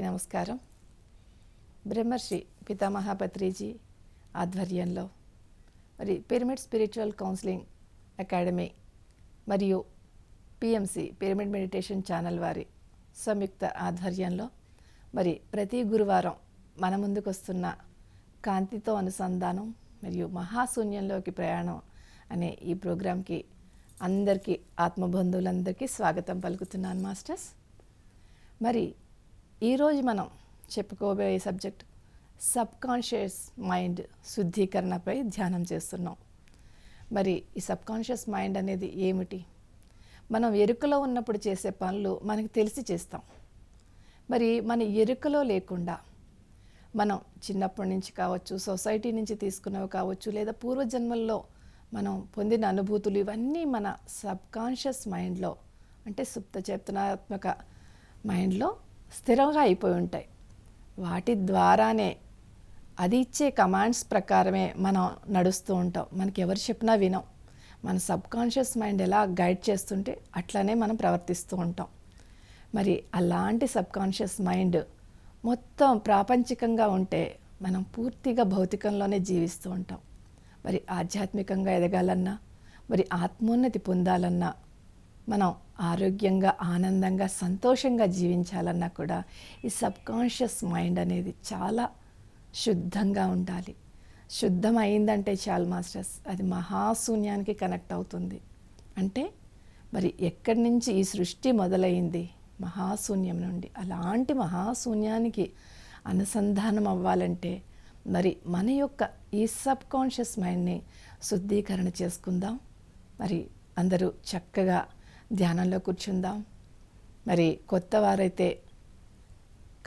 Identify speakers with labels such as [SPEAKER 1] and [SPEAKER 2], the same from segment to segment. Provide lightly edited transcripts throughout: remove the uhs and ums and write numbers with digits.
[SPEAKER 1] నమస్కారం. బ్రహ్మర్షి పితామహ పత్రిజీ ఆధ్వర్యంలో మరి పిరమిడ్ స్పిరిచువల్ కౌన్సిలింగ్ అకాడమీ మరియు పిఎంసి పిరమిడ్ మెడిటేషన్ ఛానల్ వారి సంయుక్త ఆధ్వర్యంలో మరి ప్రతి గురువారం మన ముందుకు వస్తున్న కాంతితో అనుసంధానం మరియు మహాశూన్యంలోకి ప్రయాణం అనే ఈ ప్రోగ్రాంకి అందరికీ ఆత్మబంధువులందరికీ స్వాగతం పలుకుతున్నాను మాస్టర్స్. మరి ఈరోజు మనం చెప్పుకోబోయే సబ్జెక్ట్ సబ్కాన్షియస్ మైండ్ శుద్ధీకరణపై ధ్యానం చేస్తున్నాం. మరి ఈ సబ్కాన్షియస్ మైండ్ అనేది ఏమిటి? మనం ఎరుకలో ఉన్నప్పుడు చేసే పనులు మనకు తెలిసి చేస్తాం. మరి మన ఎరుకలో లేకుండా మనం చిన్నప్పటి నుంచి కావచ్చు, సొసైటీ నుంచి తీసుకున్నవి కావచ్చు, లేదా పూర్వజన్మల్లో మనం పొందిన అనుభూతులు ఇవన్నీ మన సబ్కాన్షియస్ మైండ్లో అంటే సుప్త చేతనాత్మక మైండ్లో స్థిరంగా అయిపోయి ఉంటాయి. వాటి ద్వారానే అది ఇచ్చే కమాండ్స్ ప్రకారమే మనం నడుస్తూ ఉంటాం. మనకి ఎవరు చెప్పినా వినం. మన సబ్కాన్షియస్ మైండ్ ఎలా గైడ్ చేస్తుంటే అట్లానే మనం ప్రవర్తిస్తూ ఉంటాం. మరి అలాంటి సబ్కాన్షియస్ మైండ్ మొత్తం ప్రాపంచికంగా ఉంటే మనం పూర్తిగా భౌతికంలోనే జీవిస్తూ ఉంటాం. మరి ఆధ్యాత్మికంగా ఎదగాలన్నా, మరి ఆత్మోన్నతి పొందాలన్నా, మనం ఆరోగ్యంగా ఆనందంగా సంతోషంగా జీవించాలన్నా కూడా ఈ సబ్కాన్షియస్ మైండ్ అనేది చాలా శుద్ధంగా ఉండాలి. శుద్ధం అయిందంటే చాలు మాస్టర్స్, అది మహాశూన్యానికి కనెక్ట్ అవుతుంది. అంటే మరి ఎక్కడి నుంచి ఈ సృష్టి మొదలైంది? మహాశూన్యం నుండి. అలాంటి మహాశూన్యానికి అనుసంధానం అవ్వాలంటే మరి మన యొక్క ఈ సబ్కాన్షియస్ మైండ్ని శుద్ధీకరణ చేసుకుందాం. మరి అందరూ చక్కగా ధ్యానంలో కూర్చుందాం. మరి కొత్త వారైతే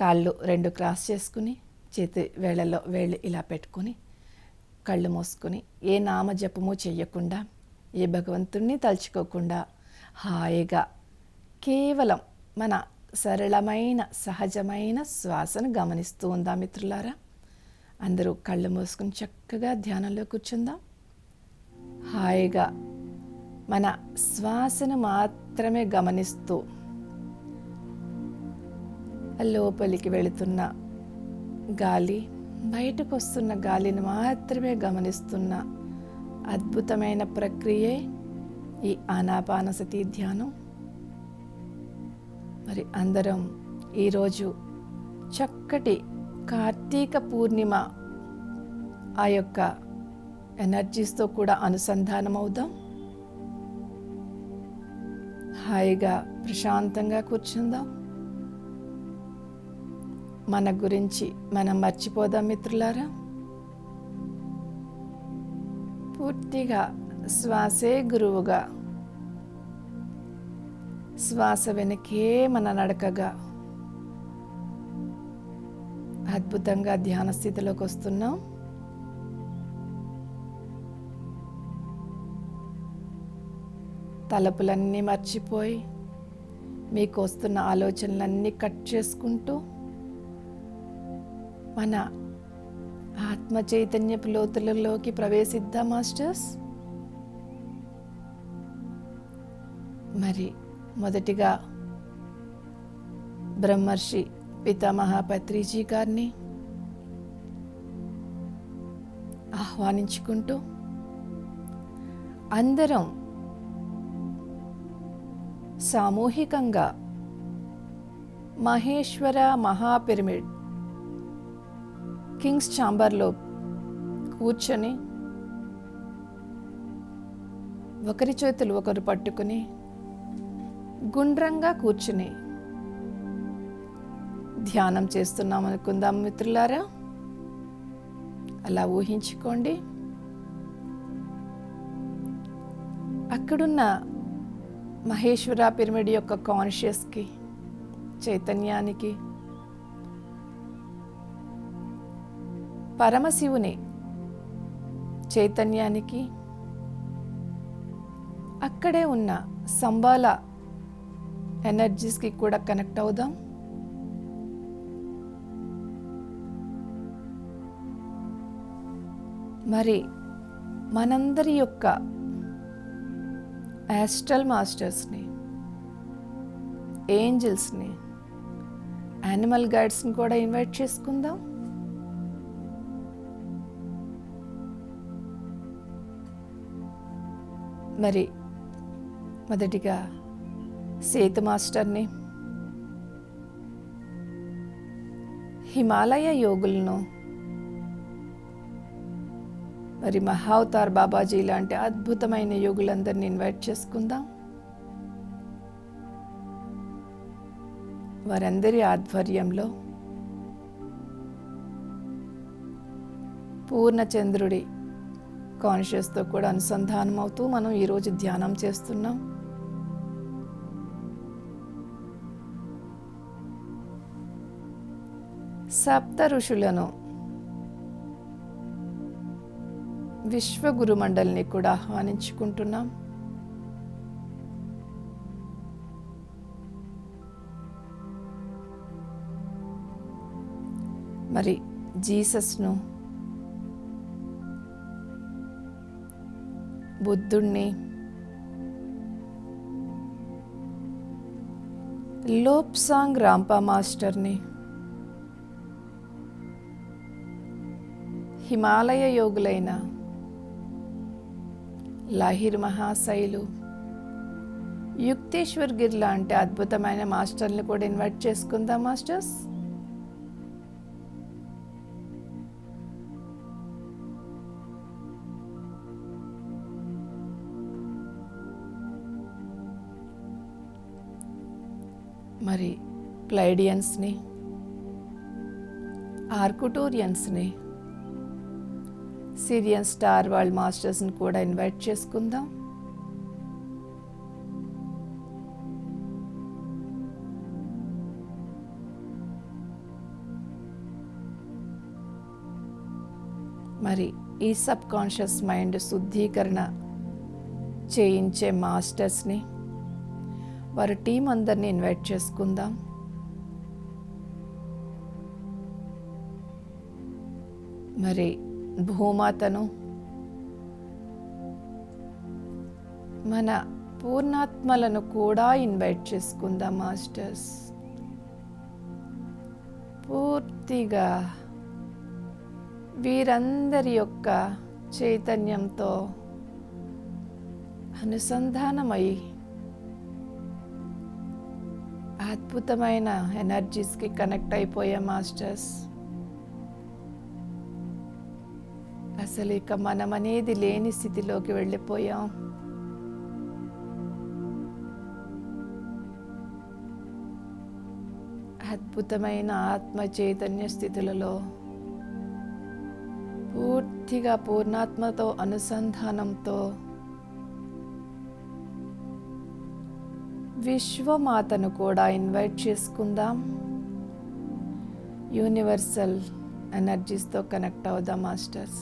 [SPEAKER 1] కాళ్ళు రెండు క్రాస్ చేసుకుని చేతి వేళ్ళలో వేళ్ళు ఇలా పెట్టుకుని కళ్ళు మూసుకుని ఏ నామజపము చెయ్యకుండా, ఏ భగవంతుణ్ణి తలుచుకోకుండా హాయిగా కేవలం మన సరళమైన సహజమైన శ్వాసను గమనిస్తూ ఉందాం. మిత్రులారా, అందరూ కళ్ళు మూసుకుని చక్కగా ధ్యానంలో కూర్చుందాం. హాయిగా మన శ్వాసను మాత్రమే గమనిస్తూ లోపలికి వెళుతున్న గాలి, బయటకు వస్తున్న గాలిని మాత్రమే గమనిస్తున్న అద్భుతమైన ప్రక్రియే ఈ ఆనాపానసతి ధ్యానం. మరి అందరం ఈరోజు చక్కటి కార్తీక పూర్ణిమ ఆ యొక్క ఎనర్జీస్తో కూడా అనుసంధానం అవుదాం. హాయిగా ప్రశాంతంగా కూర్చుందాం. మన గురించి మనం మర్చిపోదాం మిత్రులారా. పూర్తిగా శ్వాసే గురువుగా, శ్వాస వెనకే మన నడకగా అద్భుతంగా ధ్యాన స్థితిలోకి వస్తున్నాం. తలపులన్నీ మర్చిపోయి మీకు వస్తున్న ఆలోచనలన్నీ కట్ చేసుకుంటూ మన ఆత్మ చైతన్యపు లోతులలోకి ప్రవేశిద్దాం మాస్టర్స్. మరి మొదటిగా బ్రహ్మర్షి పితామహ పత్రిజీ గారిని ఆహ్వానించుకుంటూ అందరం సామూహికంగా మహేశ్వర మహాపిరమిడ్ కింగ్స్ ఛాంబర్లో కూర్చొని ఒకరి చేతులు ఒకరు పట్టుకుని గుండ్రంగా కూర్చుని ధ్యానం చేస్తున్నాం అనుకుందాం మిత్రులారా. అలా ఊహించుకోండి. అక్కడున్న మహేశ్వర పిరమిడ్ యొక్క కాన్షియస్కి, చైతన్యానికి, పరమశివుని చైతన్యానికి, అక్కడే ఉన్న సంబాల ఎనర్జీస్కి కూడా కనెక్ట్ అవుదాం. మరి మనందరి యొక్క యాస్ట్రల్ మాస్టర్స్ని, ఏంజల్స్ని యానిమల్ గైడ్స్ని కూడా ఇన్వైట్ చేసుకుందాం. మరి మొదటిగా సేతు మాస్టర్ని, హిమాలయ యోగులను, మరి మహావతార్ బాబాజీ లాంటి అద్భుతమైన యోగులందరినీ ఇన్వైట్ చేసుకుందాం. వారందరి ఆధ్వర్యంలో పూర్ణచంద్రుడి కాన్షియస్తో కూడా అనుసంధానం అవుతూ మనం ఈరోజు ధ్యానం చేస్తున్నాం. సప్త ఋషులను, విశ్వగురు మండలిని కూడా ఆహ్వానించుకుంటున్నాం. మరి జీసస్ను, బుద్ధుణ్ణి, లోప్సాంగ్ రాంపా మాస్టర్ని, హిమాలయ యోగులైన లాహిర్ మహాశైలు, యుక్తేశ్వర్ గిర్ లాంటి అద్భుతమైన మాస్టర్ని కూడా ఇన్వైట్ చేసుకుందాం. మాస్టర్స్, మరి ప్లైడియన్స్ని, ఆర్కుటూరియన్స్ని, సిరియన్ స్టార్ వరల్డ్ మాస్టర్స్ని కూడా ఇన్వైట్ చేసుకుందాం. మరి ఈ సబ్ కాన్షియస్ మైండ్ శుద్ధీకరణ చేయించే మాస్టర్స్ని, వారి టీం అందరినీ ఇన్వైట్ చేసుకుందాం. మరి భూమాతను, మన పూర్ణాత్మలను కూడా ఇన్వైట్ చేసుకుందాం. మాస్టర్స్, పూర్తిగా వీరందరి యొక్క చైతన్యంతో అనుసంధానమై అద్భుతమైన ఎనర్జీస్కి కనెక్ట్ అయిపోయే మాస్టర్స్. అసలు ఇక మనం అనేది లేని స్థితిలోకి వెళ్ళిపోయాం. అద్భుతమైన ఆత్మ చైతన్య స్థితులలో పూర్తిగా పూర్ణాత్మతో అనుసంధానంతో విశ్వమాతను కూడా ఇన్వైట్ చేసుకుందాం. యూనివర్సల్ ఎనర్జీస్తో కనెక్ట్ అవుదాం. మాస్టర్స్,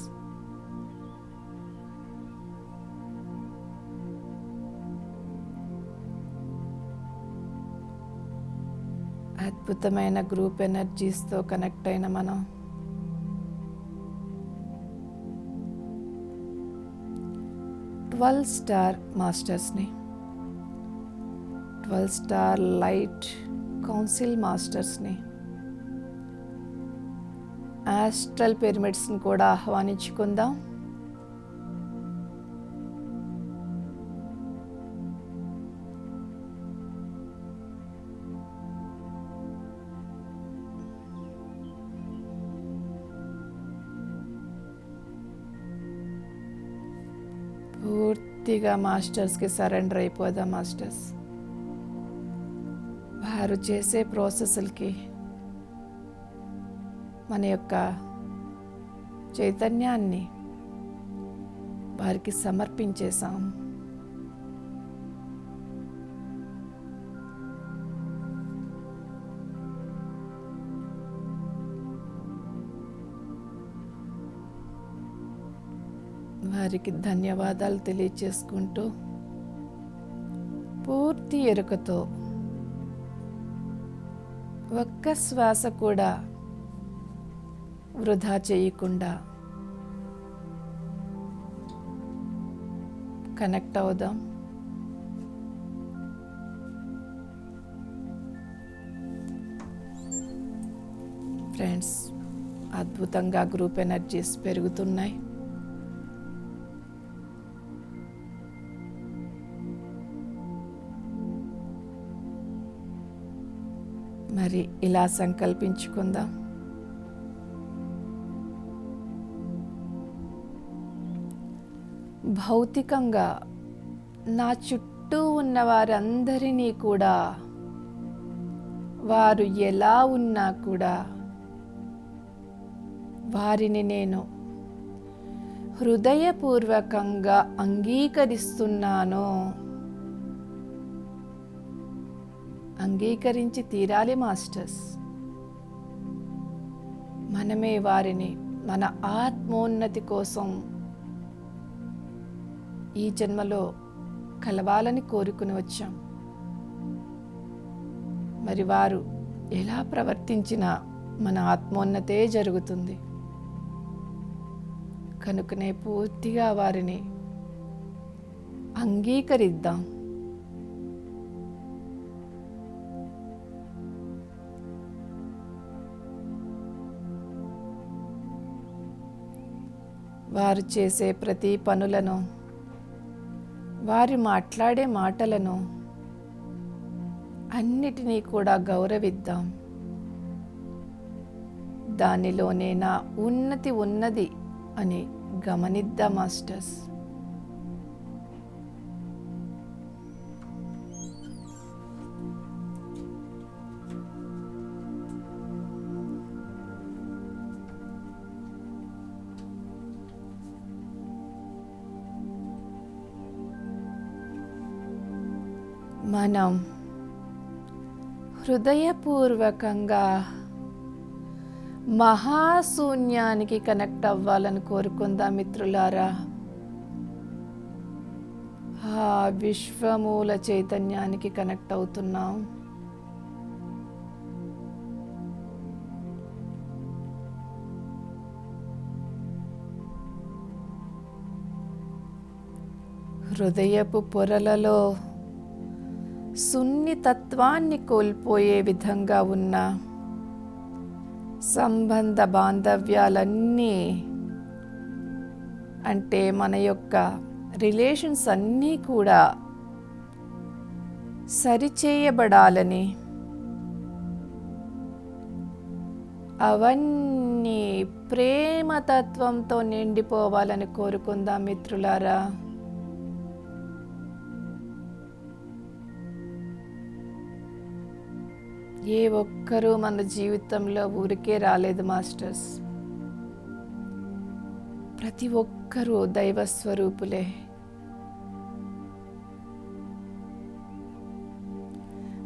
[SPEAKER 1] అద్భుతమైన గ్రూప్ ఎనర్జీస్తో కనెక్ట్ అయిన మనం 12 స్టార్ మాస్టర్స్ని, 12 స్టార్ లైట్ కౌన్సిల్ మాస్టర్స్ని, ఆస్ట్రల్ పిరమిడ్స్ని కూడా ఆహ్వానించుకుందాం. పూర్తిగా మాస్టర్స్కి సరెండర్ అయిపోదాం. మాస్టర్స్, వారు చేసే ప్రాసెస్లకి మన యొక్క చైతన్యాన్ని వారికి సమర్పించేశాం. వారికి ధన్యవాదాలు తెలియచేసుకుంటూ పూర్తి ఎరుకతో ఒక్క శ్వాస కూడా వృధా చేయకుండా కనెక్ట్ అవుదాం. ఫ్రెండ్స్, అద్భుతంగా గ్రూప్ ఎనర్జీస్ పెరుగుతున్నాయి. మరి ఇలా సంకల్పించుకుందాం. భౌతికంగా నా చుట్టూ ఉన్న వారందరినీ కూడా, వారు ఎలా ఉన్నా కూడా, వారిని నేను హృదయపూర్వకంగా అంగీకరిస్తున్నాను. అంగీకరించి తీరాలి మాస్టర్స్. మనమే వారిని మన ఆత్మోన్నతి కోసం ఈ జన్మలో కలవాలని కోరుకుని వచ్చాం. మరి వారు ఎలా ప్రవర్తించినా మన ఆత్మోన్నతే జరుగుతుంది. కనుకనే పూర్తిగా వారిని అంగీకరిద్దాం. వారు చేసే ప్రతి పనులను, వారు మాట్లాడే మాటలను అన్నిటినీ కూడా గౌరవిద్దాం. దానిలోనే నా ఉన్నతి ఉన్నది అని గమనిద్దాం మాస్టర్స్. మనం హృదయపూర్వకంగా మహాశూన్యానికి కనెక్ట్ అవ్వాలని కోరుకుందాం మిత్రులారా. ఆ విశ్వమూల చైతన్యానికి కనెక్ట్ అవుతున్నాం. హృదయపు పొరలలో సున్నితత్వాన్ని కోల్పోయే విధంగా ఉన్న సంబంధ బాంధవ్యాలన్నీ, అంటే మన యొక్క రిలేషన్స్ అన్నీ కూడా సరిచేయబడాలని, అవన్నీ ప్రేమతత్వంతో నిండిపోవాలని కోరుకుందాం మిత్రులారా. ఏ ఒక్కరూ మన జీవితంలో ఊరికే రాలేదు మాస్టర్స్. ప్రతి ఒక్కరూ దైవస్వరూపులే.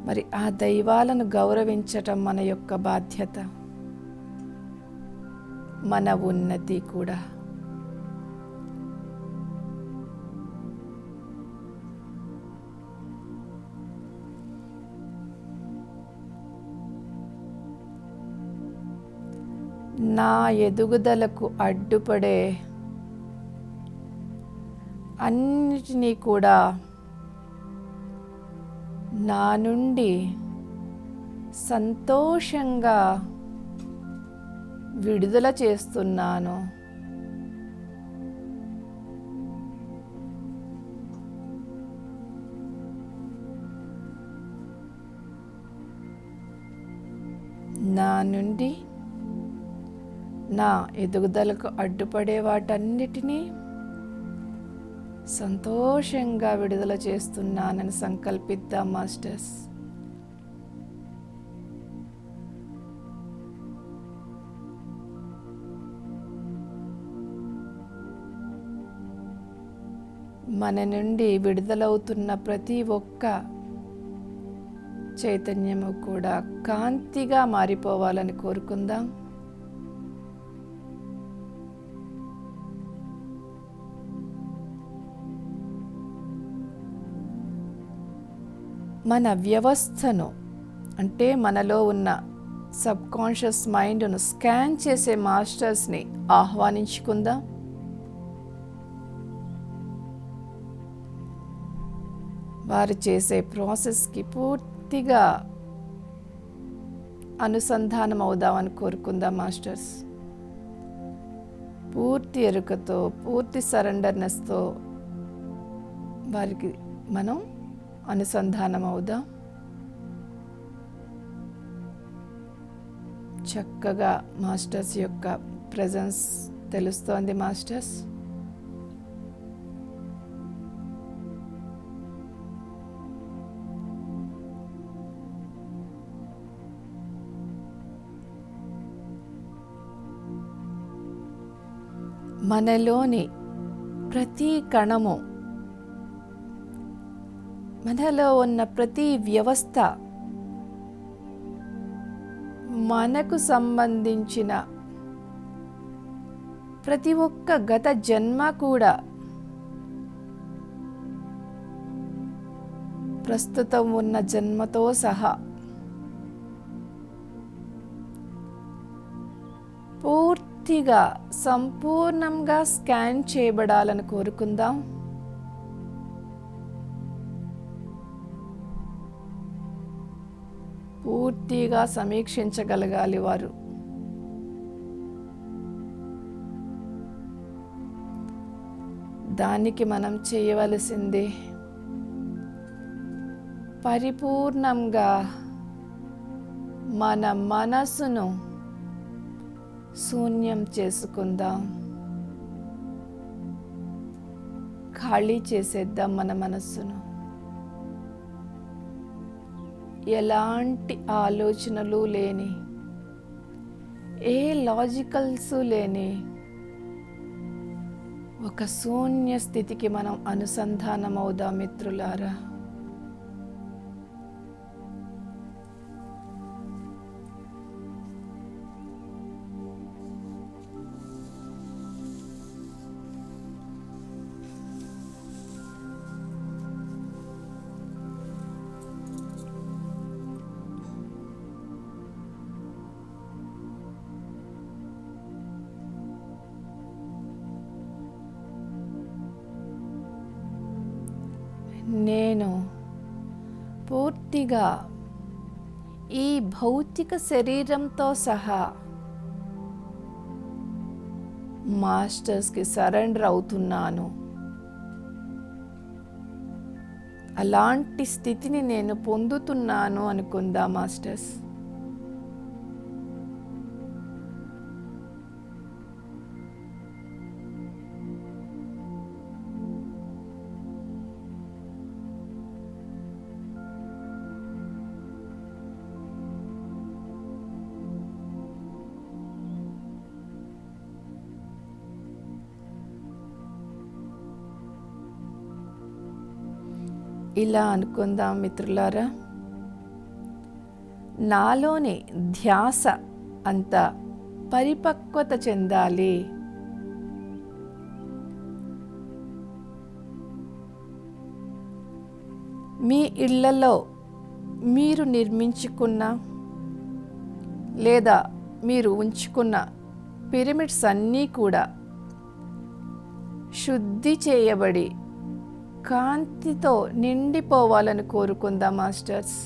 [SPEAKER 1] మరి ఆ దైవాలను గౌరవించటం మన యొక్క బాధ్యత, మన ఉన్నతి కూడా. నా ఎదుగుదలకు అడ్డుపడే అన్నిటినీ కూడా నా నుండి సంతోషంగా విడుదల చేస్తున్నాను. నా నుండి నా ఎదుగుదలకు అడ్డుపడే వాటన్నిటినీ సంతోషంగా విడుదల చేస్తున్నానని సంకల్పిద్దాం మాస్టర్స్. మన నుండి విడుదలవుతున్న ప్రతి ఒక్క చైతన్యము కూడా కాంతిగా మారిపోవాలని కోరుకుందాం. మన వ్యవస్థను, అంటే మనలో ఉన్న సబ్కాన్షియస్ మైండ్ను స్కాన్ చేసే మాస్టర్స్ని ఆహ్వానించుకుందాం. వారు చేసే ప్రాసెస్కి పూర్తిగా అనుసంధానం అవుదామని కోరుకుందాం మాస్టర్స్. పూర్తి ఎరుకతో, పూర్తి సరెండర్నెస్తో వారికి మనం అనుసంధానం అవుదాం. చక్కగా మాస్టర్స్ యొక్క ప్రెజెన్స్ తెలుస్తోంది మాస్టర్స్. మనలోని ప్రతి కణము, మనలో ఉన్న ప్రతి వ్యవస్థ, మనకు సంబంధించిన ప్రతి ఒక్క గత జన్మ కూడా ప్రస్తుతం ఉన్న జన్మతో సహా పూర్తిగా సంపూర్ణంగా స్కాన్ చేయబడాలని కోరుకుందాం. పూర్తిగా సమీక్షించగలగాలి వారు. దానికి మనం చేయవలసింది పరిపూర్ణంగా మన మనసును శూన్యం చేసుకుందాం. ఖాళీ చేసేద్దాం మన మనస్సును. ఎలాంటి ఆలోచనలు లేని, ఏ లాజికల్స్ లేని ఒక శూన్య స్థితికి మనం అనుసంధానం అవుదాం మిత్రులారా. నేను పూర్తిగా ఈ భౌతిక శరీరంతో సహా మాస్టర్స్కి సరెండర్ అవుతున్నాను. అలాంటి స్థితిని నేను పొందుతున్నాను అనుకుందా మాస్టర్స్. ఇలా అనుకుందాం మిత్రులారా. నాలోని ధ్యాస అంత పరిపక్వత చెందాలి. మీ ఇళ్లలో మీరు నిర్మించుకున్న లేదా మీరు ఉంచుకున్న పిరమిడ్స్ అన్నీ కూడా శుద్ధి చేయబడి కాంతితో నిండిపోవాలని కోరుకుందాం మాస్టర్స్.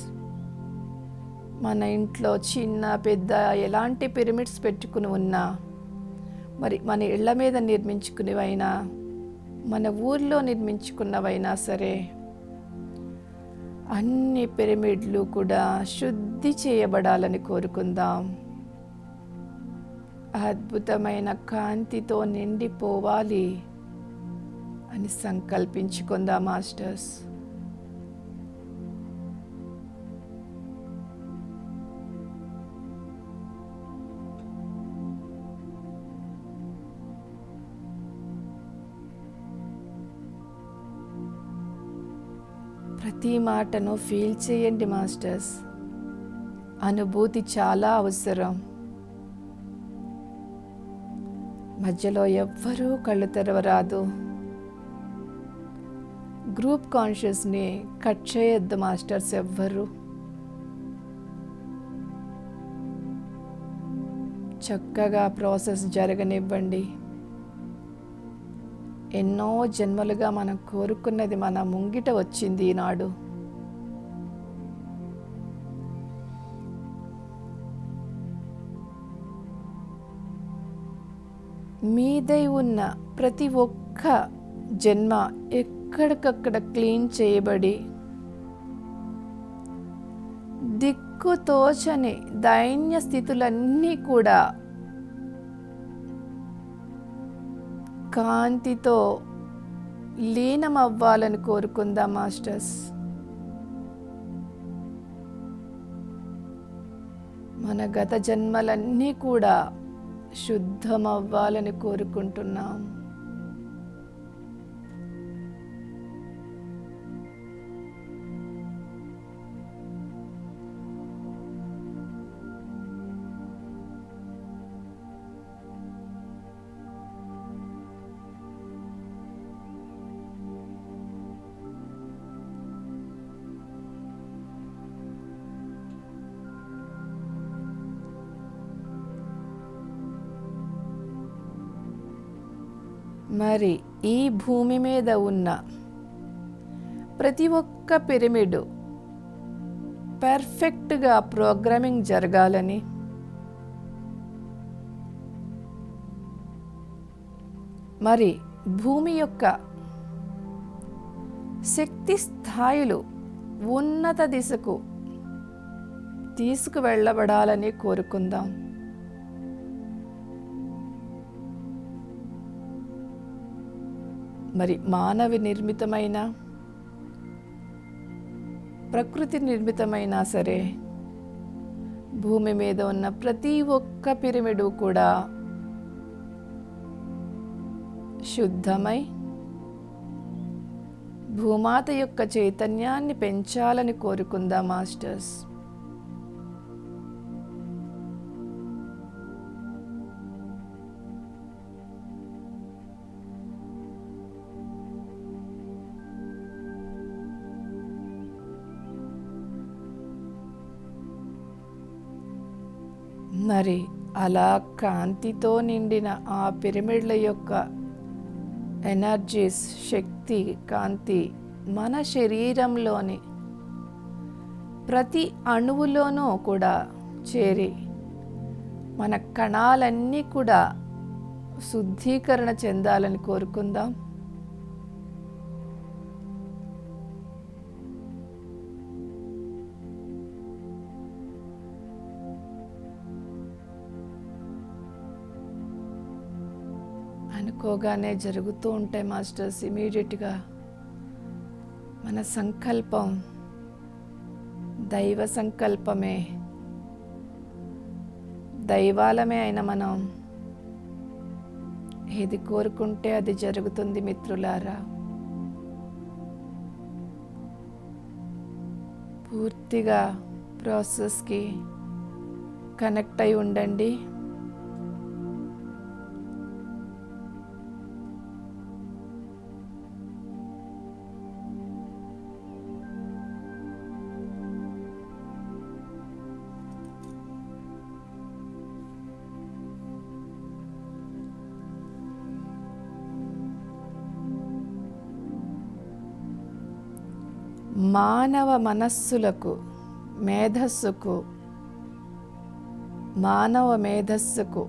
[SPEAKER 1] మన ఇంట్లో చిన్న పెద్ద ఎలాంటి పిరమిడ్స్ పెట్టుకుని ఉన్నా, మరి మన ఇళ్ల మీద నిర్మించుకునేవైనా, మన ఊర్లో నిర్మించుకున్నవైనా సరే, అన్ని పిరమిడ్లు కూడా శుద్ధి చేయబడాలని కోరుకుందాం. అద్భుతమైన కాంతితో నిండిపోవాలి అని సంకల్పించుకుందాం మాస్టర్స్. ప్రతి మాటను ఫీల్ చేయండి మాస్టర్స్. అనుభూతి చాలా అవసరం. మధ్యలో ఎవ్వరూ కళ్ళు తెరవరాదు. గ్రూప్ కాన్షియస్ని కట్ చేయొద్దు మాస్టర్స్ ఎవ్వరు. చక్కగా ప్రాసెస్ జరగనివ్వండి. ఎన్నో జన్మలుగా మనం కోరుకున్నది మన ముంగిట వచ్చింది. ఈనాడు మీదై ఉన్న ప్రతి ఒక్క జన్మ ఎక్కడికక్కడ క్లీన్ చేయబడి దిక్కుతోచని దైన్య స్థితులన్నీ కూడా కాంతితో లీనమవ్వాలని కోరుకుందాం మాస్టర్స్. మన గత జన్మలన్నీ కూడా శుద్ధమవ్వాలని కోరుకుంటున్నాం. మరి ఈ భూమి మీద ఉన్న ప్రతి ఒక్క పిరమిడ్ పర్ఫెక్ట్గా ప్రోగ్రామింగ్ జరగాలని, మరి భూమి యొక్క శక్తి స్థాయిలు ఉన్నత దిశకు తీసుకువెళ్ళబడాలని కోరుకుందాం. మరి మానవ నిర్మితమైన, ప్రకృతి నిర్మితమైనా సరే భూమి మీద ఉన్న ప్రతి ఒక్క పిరమిడ్ కూడా శుద్ధమై భూమాత యొక్క చైతన్యాన్ని పెంచాలని కోరుకుందాం మాస్టర్స్. మరి అలా కాంతితో నిండిన ఆ పిరమిడ్ల యొక్క ఎనర్జీస్, శక్తి, కాంతి మన శరీరంలోని ప్రతి అణువులోనూ కూడా చేరి మన కణాలన్నీ కూడా శుద్ధీకరణ చెందాలని కోరుకుందాం. అనుకోగానే జరుగుతూ ఉంటాయి మాస్టర్స్. ఇమీడియట్గా మన సంకల్పం దైవ సంకల్పమే, దైవాలమే అయిన మనం ఏది కోరుకుంటే అది జరుగుతుంది మిత్రులారా. పూర్తిగా ప్రాసెస్కి కనెక్ట్ అయి ఉండండి. మానవ మనస్సులకు, మేధస్సుకు, మానవ మేధస్సుకు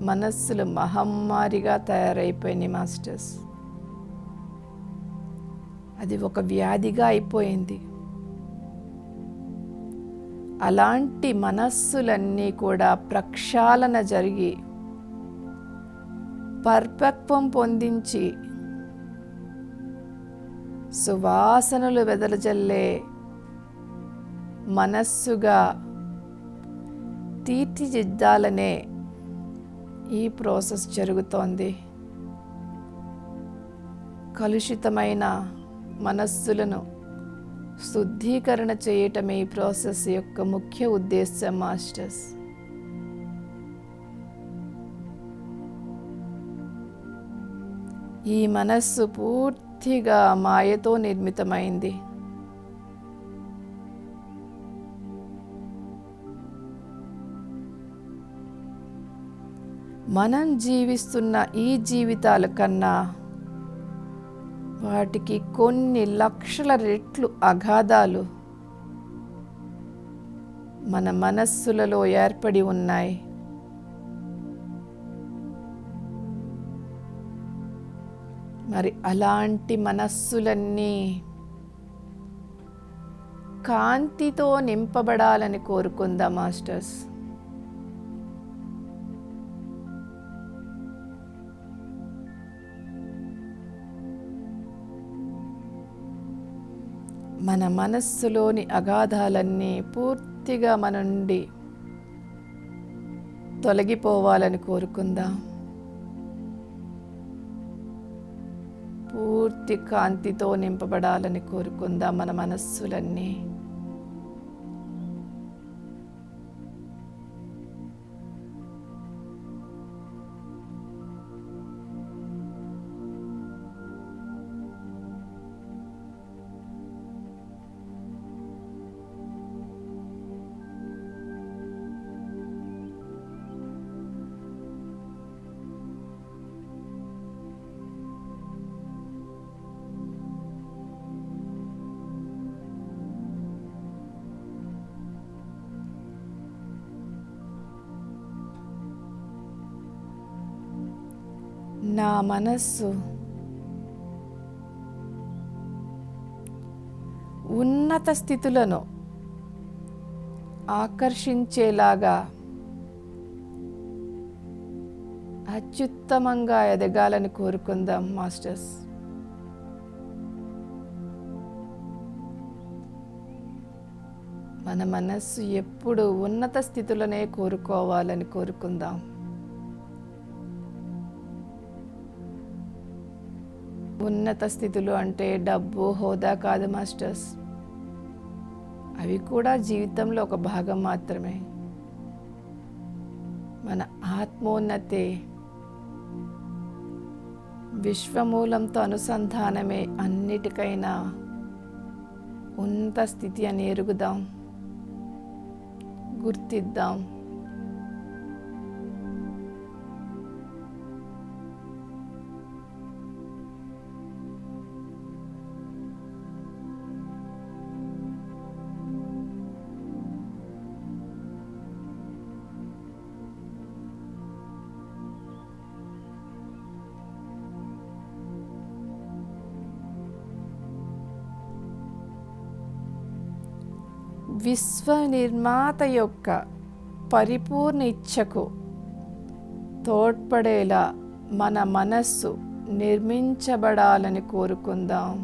[SPEAKER 1] మనస్సులు మహమ్మారిగా తయారైపోయినాయి మాస్టర్స్. అది ఒక వ్యాధిగా అయిపోయింది. అలాంటి మనస్సులన్నీ కూడా ప్రక్షాళన జరిగి పరిపక్వం పొందించి సువాసనలు వెదలజల్లే మనస్సుగా తీర్చిదిద్దాలనే ఈ ప్రాసెస్ జరుగుతోంది. కలుషితమైన మనస్సులను శుద్ధీకరణ చేయటమే ఈ ప్రాసెస్ యొక్క ముఖ్య ఉద్దేశం మాస్టర్స్. ఈ మనస్సు పూర్తిగా మాయతో నిర్మితమైంది. మనం జీవిస్తున్న ఈ జీవితాల కన్నా వాటికి కొన్ని లక్షల రెట్లు అగాధాలు మన మనస్సులలో ఏర్పడి ఉన్నాయి. మరి అలాంటి మనస్సులన్నీ కాంతితో నింపబడాలని కోరుకుందాం మాస్టర్స్. మన మనస్సులోని అగాధాలన్నీ పూర్తిగా మన నుండి తొలగిపోవాలని కోరుకుందాం. పూర్తి కాంతితో నింపబడాలని కోరుకుందాం మన మనస్సులన్నీ. నా మనస్సు ఉన్నత స్థితులను ఆకర్షించేలాగా అత్యుత్తమంగా ఎదగాలని కోరుకుందాం మాస్టర్స్. మన మనస్సు ఎప్పుడు ఉన్నత స్థితులనే కోరుకోవాలని కోరుకుందాం. ఉన్నత స్థితులు అంటే డబ్బు, హోదా కాదు మాస్టర్స్. అవి కూడా జీవితంలో ఒక భాగం మాత్రమే. మన ఆత్మోన్నతే, విశ్వమూలంతో అనుసంధానమే అన్నిటికైనా ఉన్నత స్థితి అని ఎరుగుదాం, గుర్తిద్దాం. విశ్వ నిర్మాత యొక్క పరిపూర్ణ ఇచ్ఛకు తోడ్పడేలా మన మనస్సు నిర్మించబడాలని కోరుకుందాం.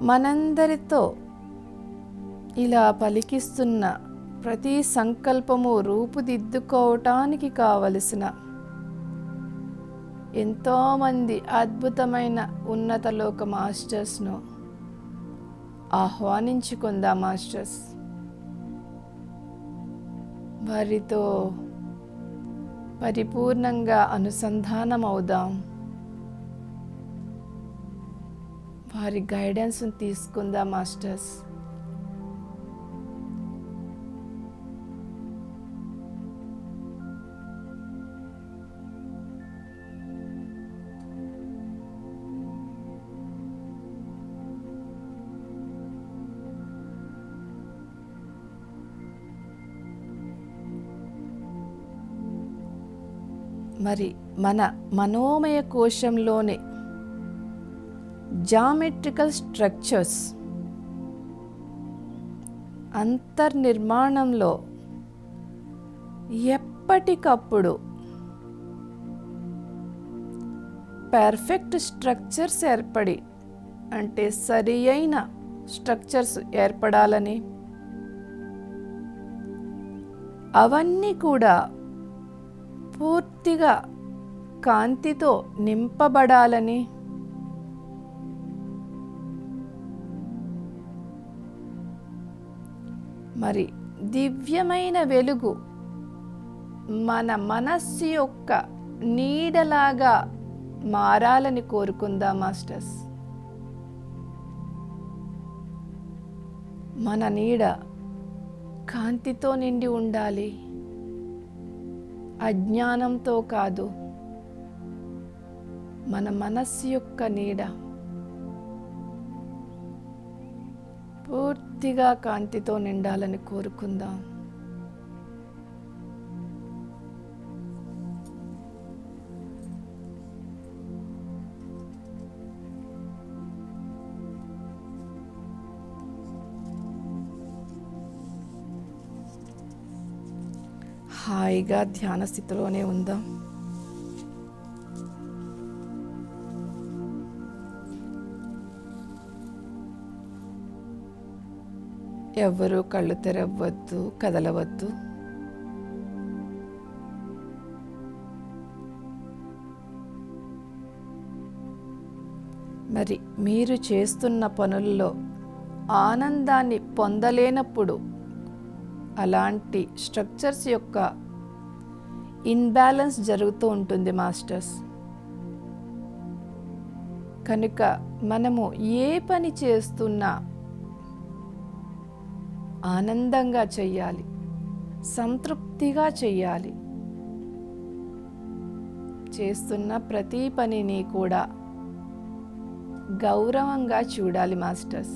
[SPEAKER 1] మనందరితో ఇలా పలికిస్తున్న ప్రతి సంకల్పము రూపుదిద్దుకోవటానికి కావలసిన ఎంతోమంది అద్భుతమైన ఉన్నతలోక మాస్టర్స్ను ఆహ్వానించుకుందాం మాస్టర్స్. వారితో పరిపూర్ణంగా అనుసంధానం అవుదాం. వారి గైడెన్స్ని తీసుకుందాం మాస్టర్స్. మరి మన మనోమయ కోశంలోని జామెట్రికల్ స్ట్రక్చర్స్ అంతర్నిర్మాణంలో ఎప్పటికప్పుడు పర్ఫెక్ట్ స్ట్రక్చర్స్ ఏర్పడి, అంటే సరి అయిన స్ట్రక్చర్స్ ఏర్పడాలని, అవన్నీ కూడా పూర్తిగా కాంతితో నింపబడాలని, మరి దివ్యమైన వెలుగు మన మనస్సు యొక్క నీడలాగా మారాలని కోరుకుందాం మాస్టర్స్. మన నీడ కాంతితో నిండి ఉండాలి, అజ్ఞానంతో కాదు. మన మనస్సు యొక్క నీడ పూర్తిగా కాంతితో నిండాలని కోరుకుందాం. హాయిగా ధ్యాన స్థితిలోనే ఉందాం. ఎవ్వరూ కళ్ళు తెరవద్దు, కదలవద్దు. మరి మీరు చేస్తున్న పనుల్లో ఆనందాన్ని పొందలేనప్పుడు అలాంటి స్ట్రక్చర్స్ యొక్క ఇన్బ్యాలెన్స్ జరుగుతూ ఉంటుంది మాస్టర్స్. కనుక మనము ఏ పని చేస్తున్నా ఆనందంగా చెయ్యాలి, సంతృప్తిగా చెయ్యాలి. చేస్తున్న ప్రతి పనిని కూడా గౌరవంగా చూడాలి మాస్టర్స్.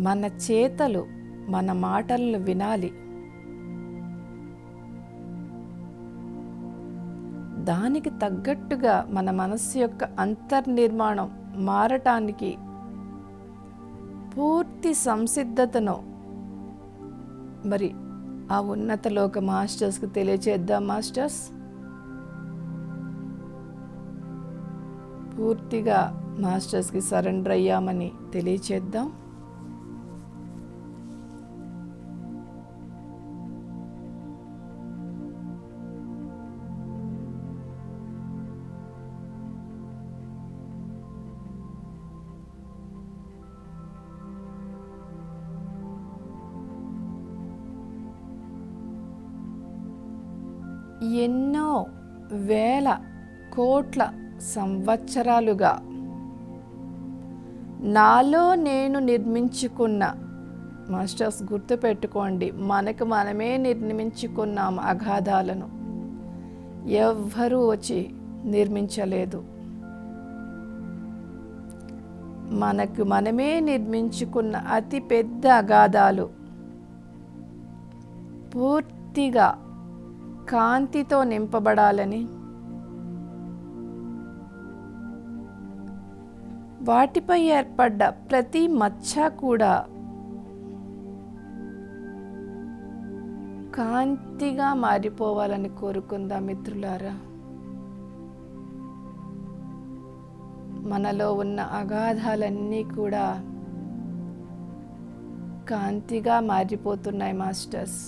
[SPEAKER 1] మన చేతలు మన మాటలను వినాలి. దానికి తగ్గట్టుగా మన మనస్సు యొక్క అంతర్నిర్మాణం మారటానికి పూర్తి సంసిద్ధతను మరి ఆ ఉన్నత లోక మాస్టర్స్కి తెలియచేద్దాం మాస్టర్స్. పూర్తిగా మాస్టర్స్కి సరెండర్ అయ్యామని తెలియచేద్దాం. ఎన్నో వేల కోట్ల సంవత్సరాలుగా నాలో నేను నిర్మించుకున్న మాస్టర్స్ గుర్తుపెట్టుకోండి, మనకు మనమే నిర్మించుకున్నాం అగాధాలను. ఎవ్వరూ వచ్చి నిర్మించలేదు. మనకు మనమే నిర్మించుకున్న అతి పెద్ద అగాధాలు పూర్తిగా కాంతితో నింపబడాలని, వాటిపై ఏర్పడ్డ ప్రతి మచ్చ కూడా కాంతిగా మారిపోవాలని కోరుకుందాం మిత్రులారా. మనలో ఉన్న అగాధాలన్నీ కూడా కాంతిగా మారిపోతున్నాయి మాస్టర్స్.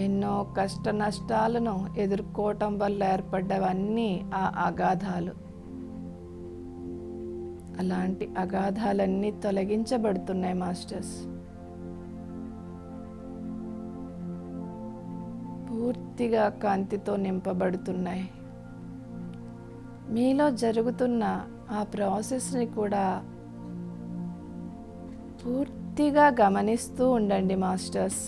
[SPEAKER 1] ఎన్నో కష్ట నష్టాలను ఎదుర్కోవటం వల్ల ఏర్పడ్డవన్నీ ఆ అగాధాలు. అలాంటి అగాధాలన్నీ తొలగించబడుతున్నాయి మాస్టర్స్. పూర్తిగా కాంతితో నింపబడుతున్నాయి. మీలో జరుగుతున్న ఆ ప్రాసెస్ని కూడా పూర్తిగా గమనిస్తూ ఉండండి మాస్టర్స్.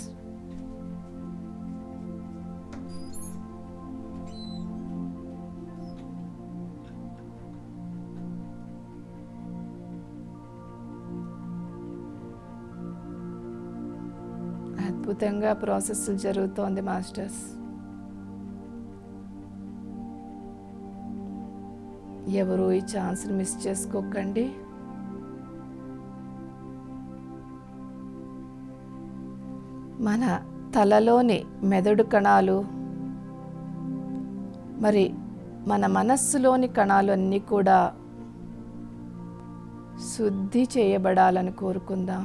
[SPEAKER 1] అద్భుతంగా ప్రాసెస్ జరుగుతోంది మాస్టర్స్. ఎవరు ఈ ఛాన్స్ని మిస్ చేసుకోకండి. మన తలలోని మెదడు కణాలు, మరి మన మనస్సులోని కణాలు అన్నీ కూడా శుద్ధి చేయబడాలని కోరుకుందాం.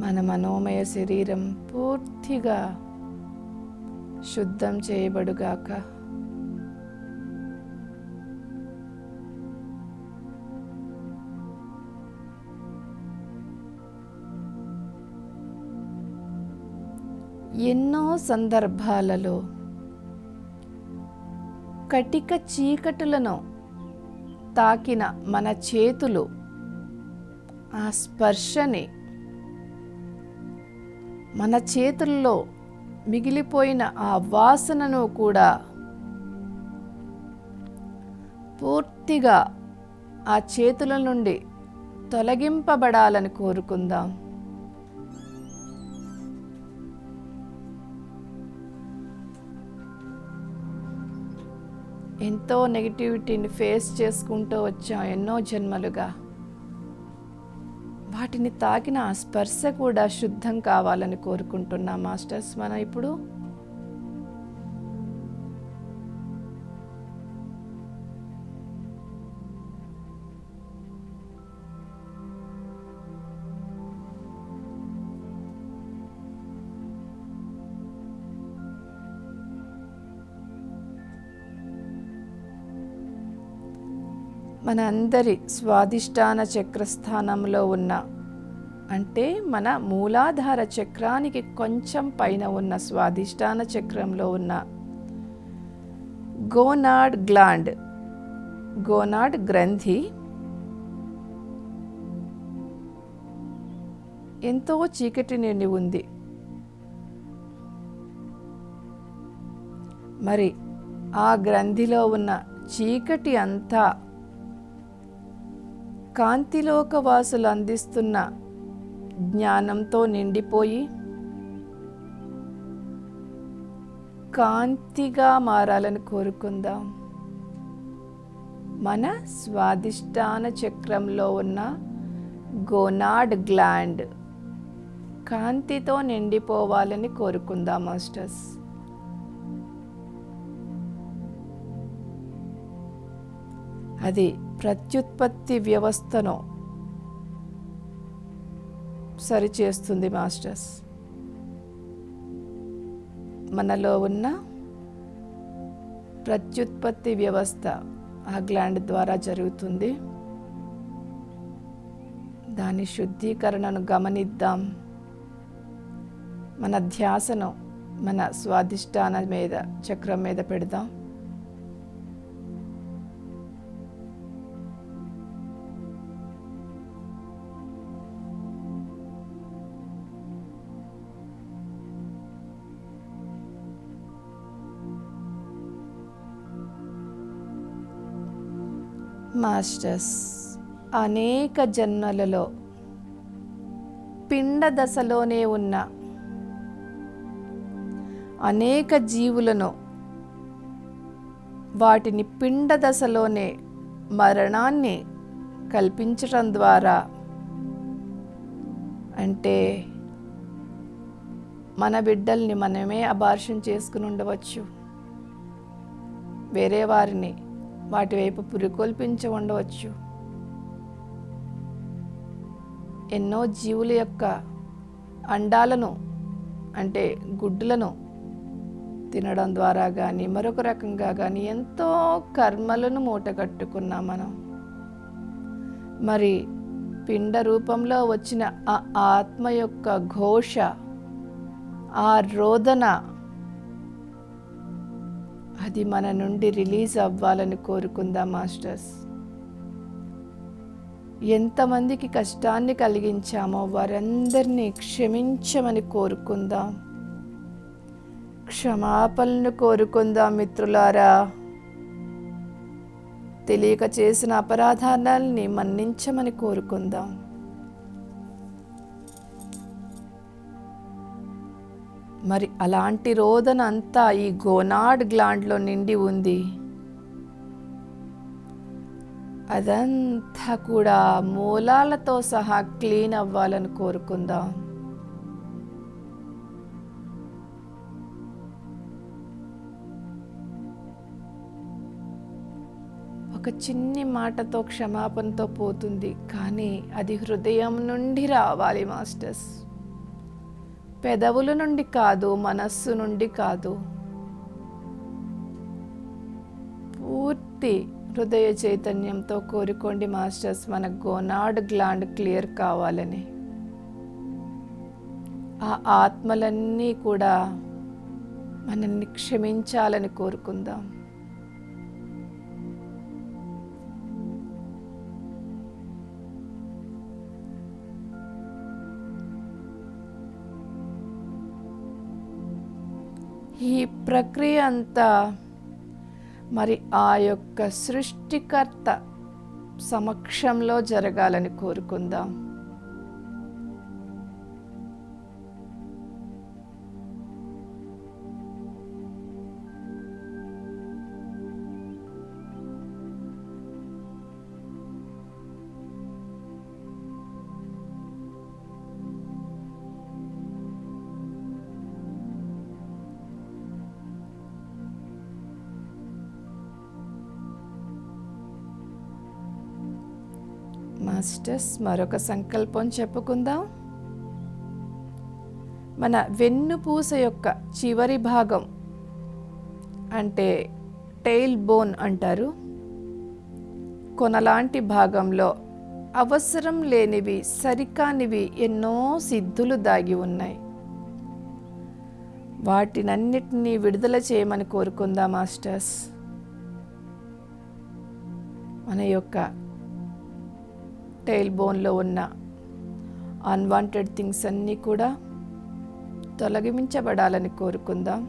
[SPEAKER 1] మన మనోమయ శరీరం పూర్తిగా శుద్ధం చేయబడుగాక. ఎన్నో సందర్భాలలో కటిక చీకటులను తాకిన మన చేతులు ఆ స్పర్శని, మన చేతుల్లో మిగిలిపోయిన ఆ వాసనను కూడా పూర్తిగా ఆ చేతుల నుండి తొలగింపబడాలని కోరుకుందాం. ఎంతో నెగిటివిటీని ఫేస్ చేసుకుంటూ వచ్చాం ఎన్నో జన్మలుగా. వాటిని తాకిన ఆ స్పర్శ కూడా శుద్ధం కావాలని కోరుకుంటున్నాం మాస్టర్స్. మనం ఇప్పుడు మన అందరి స్వాదిష్టాన చక్రస్థానంలో ఉన్న, అంటే మన మూలాధార చక్రానికి కొంచెం పైన ఉన్న స్వాదిష్టాన చక్రంలో ఉన్న గోనాడ్ గ్లాండ్, గోనాడ్ గ్రంథి ఎంతో చీకటి నిండి ఉంది. మరి ఆ గ్రంథిలో ఉన్న చీకటి అంతా కాంతిలోక వాసులు అందిస్తున్న జ్ఞానంతో నిండిపోయి కాంతిగా మారాలని కోరుకుందాం. మన స్వాదిష్టాన చక్రంలో ఉన్న గోనాడ్ గ్లాండ్ కాంతితో నిండిపోవాలని కోరుకుందాం మాస్టర్స్. అది ప్రత్యుత్పత్తి వ్యవస్థను సరిచేస్తుంది మాస్టర్స్. మనలో ఉన్న ప్రత్యుత్పత్తి వ్యవస్థ ఆ గ్లాండ్ ద్వారా జరుగుతుంది. దాని శుద్ధీకరణను గమనిద్దాం. మన ధ్యాసను మన స్వాదిష్టాన మీద చక్రం మీద పెడదాం. మాస్టర్స్, అనేక జన్మలలో పిండ దశలోనే ఉన్న అనేక జీవులను వాటిని పిండ దశలోనే మరణాన్ని కల్పించటం ద్వారా, అంటే మన బిడ్డల్ని మనమే అబార్షన్ చేసుకుని ఉండవచ్చు, వేరే వారిని వాటి వైపు పురికొల్పించి ఉండవచ్చు. ఎన్నో జీవుల యొక్క అండాలను, అంటే గుడ్డులను తినడం ద్వారా కానీ మరొక రకంగా కానీ ఎంతో కర్మలను మూటగట్టుకున్నాం మనం. మరి పిండ రూపంలో వచ్చిన ఆ ఆత్మ యొక్క ఘోష, ఆ రోదన, అది మన నుండి రిలీజ్ అవ్వాలని కోరుకుందాం మాస్టర్స్. ఎంతమందికి కష్టాన్ని కలిగించామో వారందరినీ క్షమించమని కోరుకుందాం. క్షమాపణను కోరుకుందాం మిత్రులారా. తెలియక చేసిన అపరాధాలని మన్నించమని కోరుకుందాం. మరి అలాంటి రోదన అంతా ఈ గోనాడ్ గ్లాండ్లో నిండి ఉంది. అదంతా కూడా మూలాలతో సహా క్లీన్ అవ్వాలని కోరుకుందాం. ఒక చిన్ని మాటతో క్షమాపణతో పోతుంది, కానీ అది హృదయం నుండి రావాలి మాస్టర్స్. పెదవుల నుండి కాదు, మనస్సు నుండి కాదు, పూర్తి హృదయ చైతన్యంతో కోరుకోండి మాస్టర్స్. మన గోనాడ్ గ్లాండ్ క్లియర్ కావాలని. ఆ ఆత్మలన్నీ కూడా మనల్ని క్షమించాలని కోరుకుందాం. ఈ ప్రక్రియ అంతా మరి ఆ యొక్క సృష్టికర్త సమక్షంలో జరగాలని కోరుకుందాం. మాస్టర్స్, మరొక సంకల్పం చెప్పుకుందాం. మన వెన్నుపూస యొక్క చివరి భాగం అంటే టెయిల్ బోన్ అంటారు, కొనలాంటి భాగంలో అవసరం లేనివి, సరికానివి ఎన్నో సిద్ధులు దాగి ఉన్నాయి. వాటినన్నిటినీ విడుదల చేయమని కోరుకుందాం మాస్టర్స్. మన యొక్క టెయిల్ బోన్లో ఉన్న అన్వాంటెడ్ థింగ్స్ అన్నీ కూడా తొలగించబడాలని కోరుకుందాం.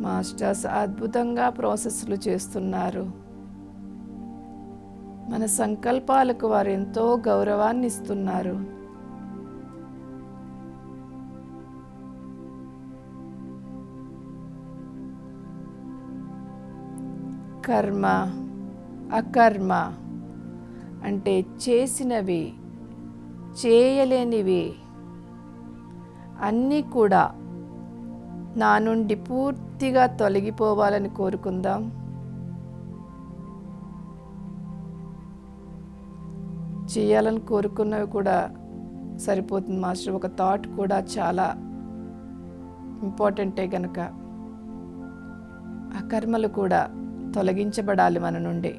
[SPEAKER 1] మాస్టర్స్ అద్భుతంగా ప్రాసెస్లు చేస్తున్నారు. మన సంకల్పాలకు వారు ఎంతో గౌరవాన్ని ఇస్తున్నారు. కర్మ, అకర్మ అంటే చేసినవి, చేయలేనివి అన్నీ కూడా నా నుండి పూర్తిగా తొలగిపోవాలని కోరుకుందాం. చేయాలని కోరుకున్నవి కూడా సరిపోతుంది మాస్టర్. ఒక థాట్ కూడా చాలా ఇంపార్టెంటే కనుక ఆ కర్మలు కూడా తొలగించబడాలి మన నుండి.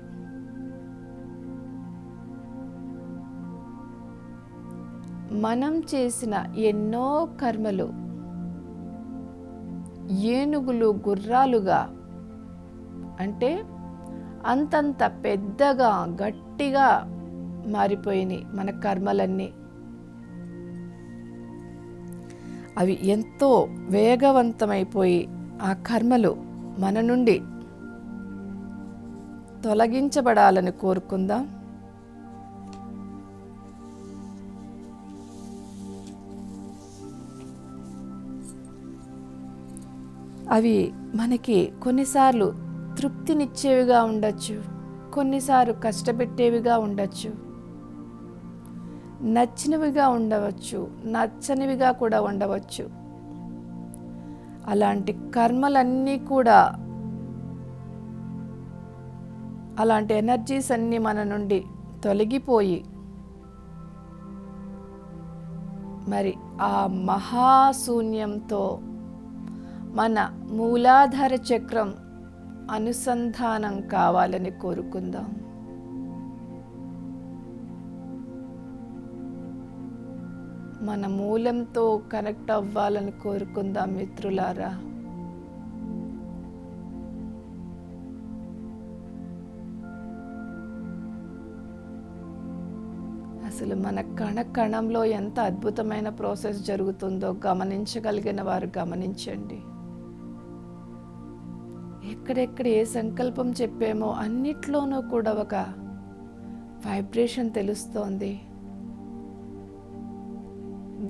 [SPEAKER 1] మనం చేసిన ఎన్నో కర్మలు ఏనుగులు గుర్రాలుగా అంటే అంతంత పెద్దగా గట్టిగా మారిపోయినాయి మన కర్మలన్నీ. అవి ఎంతో వేగవంతమైపోయి ఆ కర్మలు మన నుండి తొలగించబడాలని కోరుకుందాం. అవి మనకి కొన్నిసార్లు తృప్తినిచ్చేవిగా ఉండొచ్చు, కొన్నిసార్లు కష్టపెట్టేవిగా ఉండొచ్చు, నచ్చినవిగా ఉండవచ్చు, నచ్చనివిగా కూడా ఉండవచ్చు. అలాంటి కర్మలన్నీ కూడా, అలాంటి ఎనర్జీస్ అన్నీ మన నుండి తొలగిపోయి మరి ఆ మహాశూన్యంతో మన మూలాధార చక్రం అనుసంధానం కావాలని కోరుకుందాం. మన మూలంతో కనెక్ట్ అవ్వాలని కోరుకుందాం మిత్రులారా. అసలు మన కణ కణంలో ఎంత అద్భుతమైన ప్రాసెస్ జరుగుతుందో గమనించగలిగిన వారు గమనించండి. ఎక్కడెక్కడ ఏ సంకల్పం చెప్పామో అన్నిట్లోనూ కూడా ఒక వైబ్రేషన్ తెలుస్తోంది.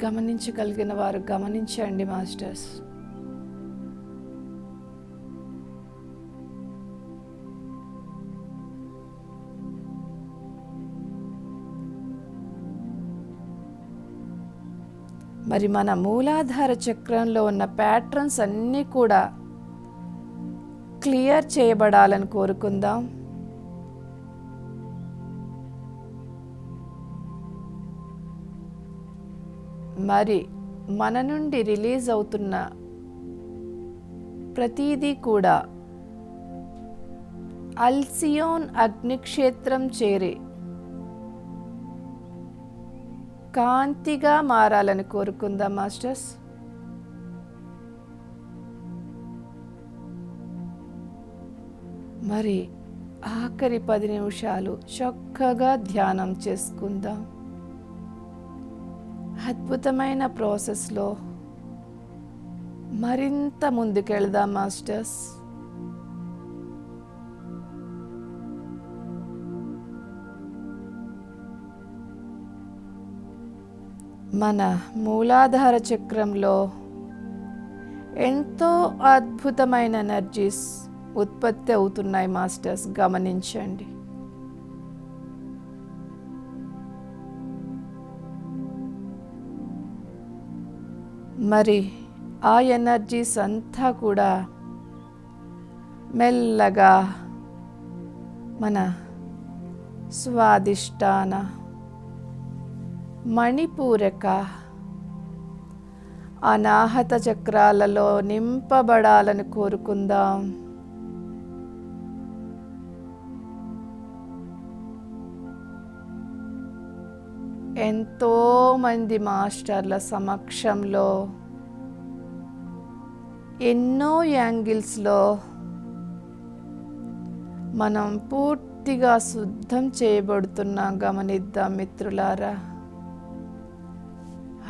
[SPEAKER 1] గమనించగలిగిన వారు గమనించండి మాస్టర్స్. మరి మన మూలాధార చక్రంలో ఉన్న ప్యాటర్న్స్ అన్నీ కూడా క్లియర్ చేయబడాలని కోరుకుందాం. మరి మన నుండి రిలీజ్ అవుతున్న ప్రతిదీ కూడా అల్సియోన్ అగ్నిక్షేత్రం చేరి కాంతిగా మారాలని కోరుకుందాం మాస్టర్స్. మరి ఆఖరి 10 నిమిషాలు చక్కగా ధ్యానం చేసుకుందాం. అద్భుతమైన ప్రాసెస్లో మరింత ముందుకెళ్దాం మాస్టర్స్. మన మూలాధార చక్రంలో ఎంతో అద్భుతమైన ఎనర్జీస్ ఉత్పత్తి అవుతున్నాయి మాస్టర్స్, గమనించండి. మరి ఆ ఎనర్జీస్ అంతా కూడా మెల్లగా మన స్వాదిష్టాన, మణిపూరక, అనాహత చక్రాలలో నింపబడాలని కోరుకుందాం. ఎంతో మంది మాస్టర్ల సమక్షంలో ఎన్నో యాంగిల్స్లో మనం పూర్తిగా శుద్ధం చేయబడుతున్నాం. గమనిద్దాం మిత్రులారా,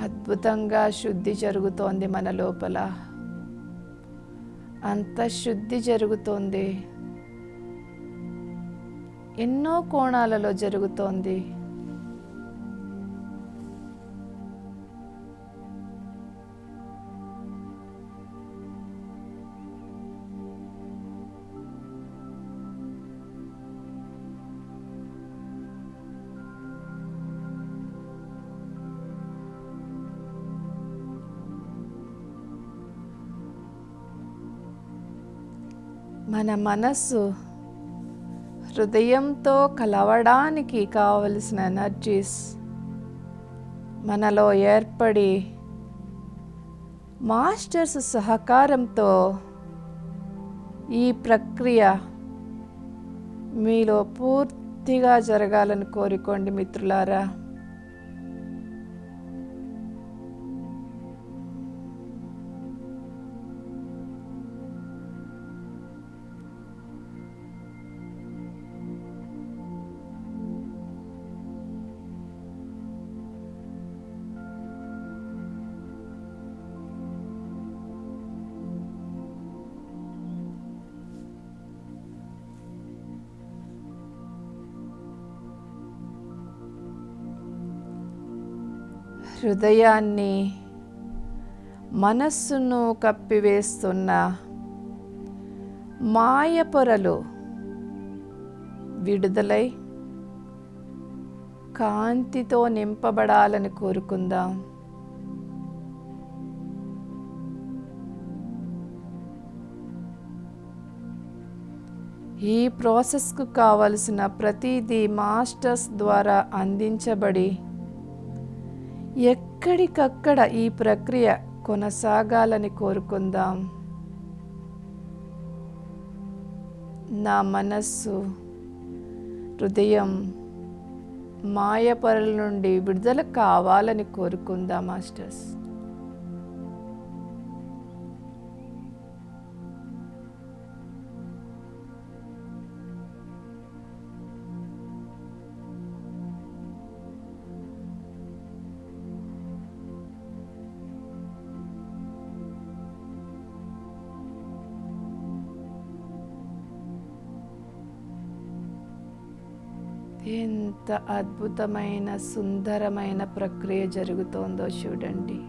[SPEAKER 1] అద్భుతంగా శుద్ధి జరుగుతోంది మన లోపల. అంత శుద్ధి జరుగుతోంది, ఎన్నో కోణాలలో జరుగుతోంది. మన మనస్సు హృదయంతో కలవడానికి కావలసిన ఎనర్జీస్ మనలో ఏర్పడి మాస్టర్స్ సహకారంతో ఈ ప్రక్రియ మీలో పూర్తిగా జరగాలని కోరుకోండి మిత్రులారా. హృదయాన్ని, మనస్సును కప్పివేస్తున్న మాయ పొరలు విడుదలై కాంతితో నింపబడాలని కోరుకుందాం. ఈ ప్రాసెస్కు కావలసిన ప్రతిదీ మాస్టర్స్ ద్వారా అందించబడి ఎక్కడికక్కడ ఈ ప్రక్రియ కొనసాగాలని కోరుకుందాం. నా మనస్సు, హృదయం మాయ పొరల నుండి విడుదల కావాలని కోరుకుందాం మాస్టర్స్. ఎంత అద్భుతమైన సుందరమైన ప్రక్రియ జరుగుతోందో చూడండి.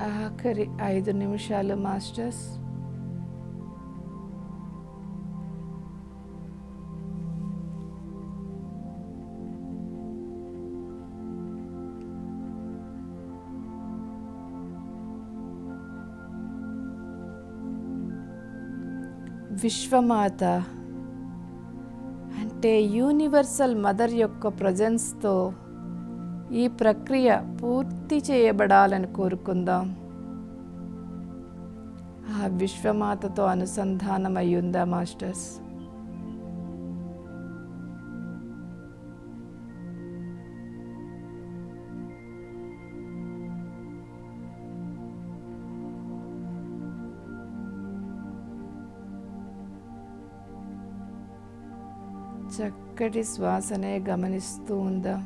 [SPEAKER 1] ఆఖరి 5 నిమిషాలు మాస్టర్స్. విశ్వమాత అంటే యూనివర్సల్ మదర్ యొక్క ప్రజెన్స్తో ఈ ప్రక్రియ పూర్తి చేయబడాలని కోరుకుందాం. ఆ విశ్వమాతతో అనుసంధానమై ఉందా మాస్టర్స్? చక్కటి శ్వాసనే గమనిస్తూ ఉందా?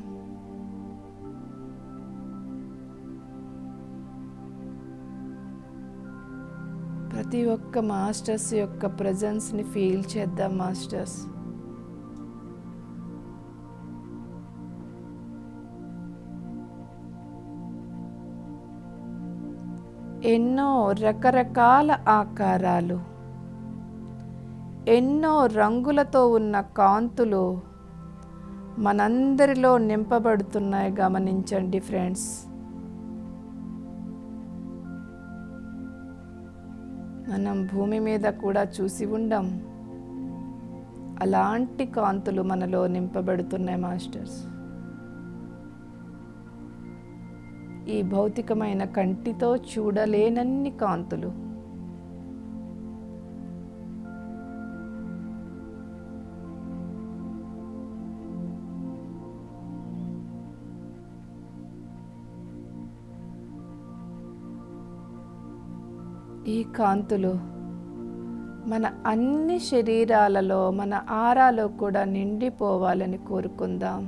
[SPEAKER 1] ప్రతి ఒక్క మాస్టర్స్ యొక్క ప్రజెన్స్ని ఫీల్ చేద్దాం మాస్టర్స్. ఎన్నో రకరకాల ఆకారాలు, ఎన్నో రంగులతో ఉన్న కాంతులు మనందరిలో నింపబడుతున్నాయి. గమనించండి ఫ్రెండ్స్. మనం భూమి మీద కూడా చూసి ఉండం, అలాంటి కాంతులు మనలో నింపబడుతున్నాయి మాస్టర్స్. ఈ భౌతికమైన కంటితో చూడలేనన్ని కాంతులు. ఈ కాంతులు మన అన్ని శరీరాలలో, మన ఆరాలో కూడా నిండిపోవాలని కోరుకుందాం.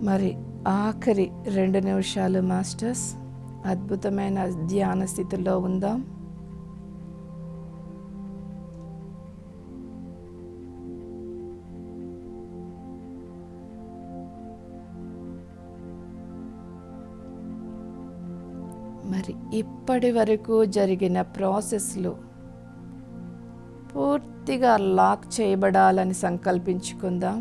[SPEAKER 1] మరి ఆఖరి 2 నిమిషాలు మాస్టర్స్. అద్భుతమైన ధ్యాన స్థితిలో ఉందాం. మరి ఇప్పటి వరకు జరిగిన ప్రాసెస్లు పూర్తిగా లాక్ చేయబడాలని సంకల్పించుకుందాం.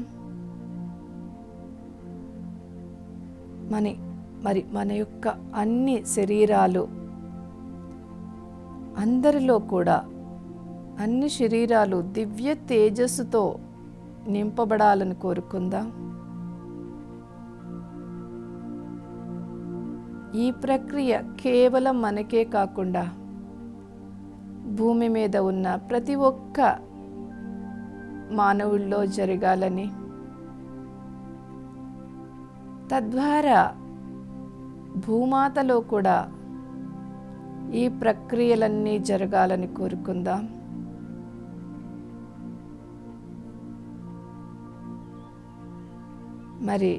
[SPEAKER 1] మరి మన యొక్క అన్ని శరీరాలు, అందరిలో కూడా అన్ని శరీరాలు దివ్య తేజస్సుతో నింపబడాలని కోరుకుందాం. ఈ ప్రక్రియ కేవలం మనకే కాకుండా భూమి మీద ఉన్న ప్రతి ఒక్క మానవుల్లో జరగాలని, తద్వారా భూమాతలో కూడా ఈ ప్రక్రియలన్నీ జరగాలని కోరుకుందాం. మరి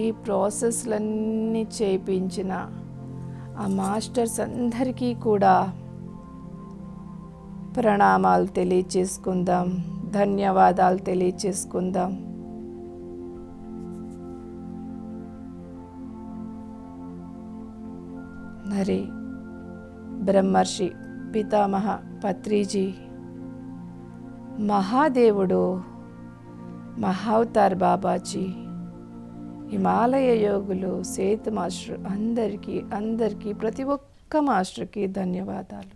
[SPEAKER 1] ఈ ప్రాసెస్లన్నీ చేయించిన ఆ మాస్టర్స్ అందరికీ కూడా ప్రణామాలు తెలియచేసుకుందాం, ధన్యవాదాలు తెలియచేసుకుందాం. మరి బ్రహ్మర్షి పితామహ పత్రిజీ, మహాదేవుడు, మహావతార్ బాబాజీ, హిమాలయ యోగులు, సేతు మాస్టర్ అందరికీ ప్రతి ఒక్క మాస్టర్కి ధన్యవాదాలు.